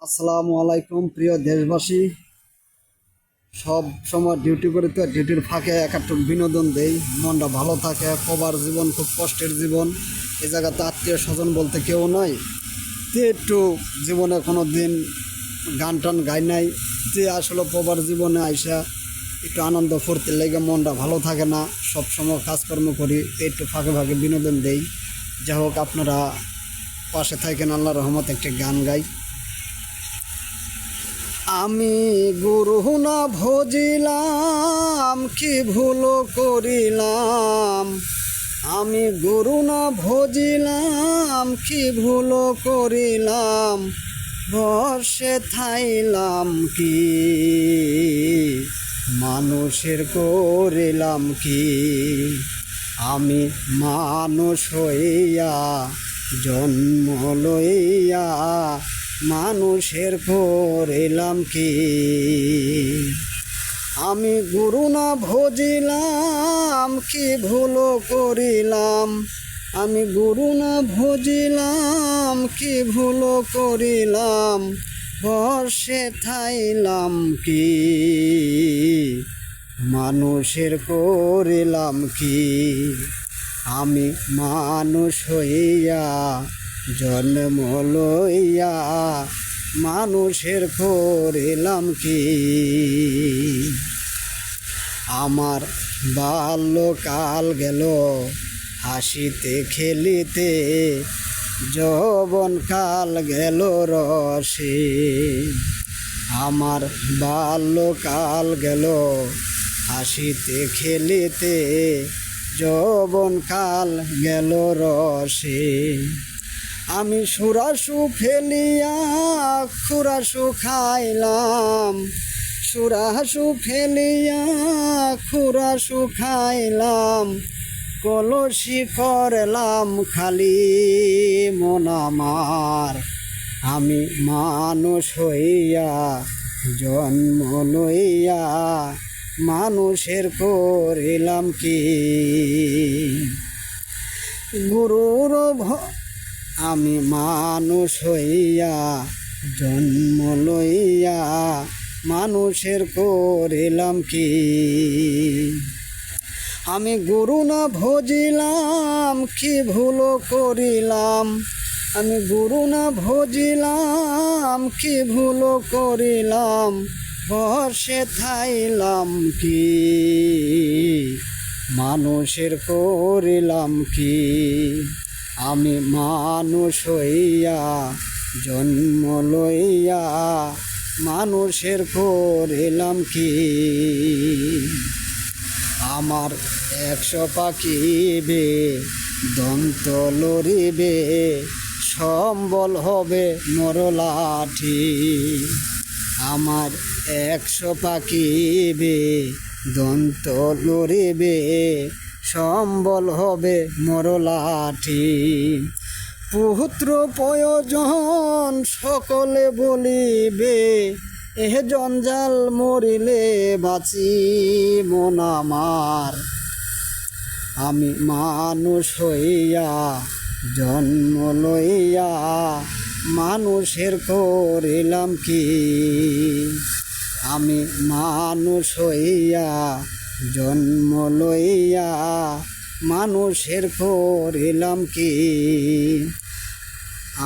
আসসালামু আলাইকুম প্রিয় দেশবাসী। সব সময় ডিউটি করি, তো ডিউটির ফাঁকে একটু বিনোদন দেই, মনটা ভালো থাকে। প্রবার জীবন খুব কষ্টের জীবন। এই জায়গাতে আত্মীয় স্বজন বলতে কেউ নয়। তে একটু জীবনে কোনো দিন গান টান গাই নাই, যে আসলে প্রবার জীবনে আইসা একটু আনন্দ ফুর্তির লেগে মনটা ভালো থাকে না। সব সময় কাজকর্ম করি, একটু ফাঁকে ফাঁকে বিনোদন দেই। যাই হোক, আপনারা পাশে থাকেন, আল্লাহ রহমত একটি গান গাই। আমি গুরু না ভজিলাম, কি ভুল করিলাম। আমি গুরু না ভজিলাম, কি ভুল করিলাম। বসে থাইলাম কি, মানুষের করিলাম কি। আমি মানুষ হইয়া জন্ম লইয়া মানুষের করিলাম কি। আমি গুরু না ভজিলাম, কি ভুল করিলাম। আমি গুরু না ভজিলাম, কি ভুল করিলাম। বসে থাইলাম কি, মানুষের করিলাম কি। আমি মানুষ হইয়া জন্ম লইয়া মানুষের করিলাম কি। আমার বাল্যকাল গেল হাসিতে খেলিতে, যৌবনকাল গেল রসে। আমার বাল্যকাল গেল হাসিতে খেলিতে, যৌবনকাল গেল রসে। আমি সুরাসু ফেলিয়া খুরাসু খাইলাম। সুরাসু ফেলিয়া খুরাসু খাইলাম। কলসি করলাম খালি মন আমার। আমি মানুষ হইয়া জন্ম লইয়া মানুষের করিলাম কি। গুরুর আমি মানুষ হইয়া জন্ম লইয়া মানুষের করিলাম কি। আমি গুরু না ভজিলাম, কি ভুল করিলাম। আমি গুরু না ভজিলাম, কি ভুল করিলাম। বসে থাইলাম কি, মানুষের করিলাম কি। আমি মানুষ হইয়া জন্ম লইয়া মানুষের করিলাম কি। আমার 100 পাখিবে দন্ত লড়িবে, সম্বল হবে মোর লাঠি। আমার 100 পাখিবে দন্ত লড়িবে, সম্বল হবে মোর লাঠি। পুত্র প্রয়োজন সকলে বলিবে, এহ জঞ্জাল মরিলে বাঁচি মন আমার। আমি মানুষ হইয়া জন্ম লইয়া মানুষের করিলাম কি। আমি মানুষ হইয়া জন্ম লইয়া মানুষের করিলাম কি।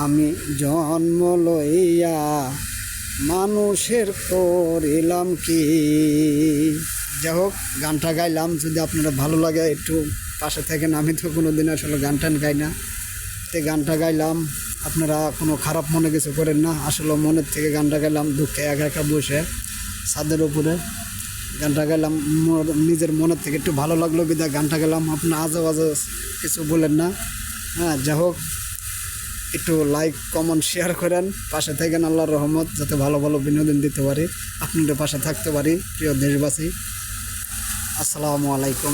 আমি জন্ম লইয়া মানুষের করিলাম কি। যাই হোক, গানটা গাইলাম, যদি আপনারা ভালো লাগে একটু পাশে থাকেন। আমি তো কোনো দিন আসলে গান টান গাই না, তো গানটা গাইলাম। আপনারা কোনো খারাপ মনে কিছু করেন না, আসলে মনের থেকে গানটা গাইলাম। দুঃখে একা একা বসে ছাদের উপরে গানটা গাইলাম, নিজের মনের থেকে একটু ভালো লাগলো বিদায় গানটা গেলাম। আপনার আজে বাজে কিছু বলেন না। হ্যাঁ, যাই হোক, একটু লাইক কমেন্ট শেয়ার করেন, পাশে থাকেন। আল্লাহর রহমত, যাতে ভালো ভালো বিনোদন দিতে পারি, আপনাদের পাশে থাকতে পারি। প্রিয় দেশবাসী, আসসালামু আলাইকুম।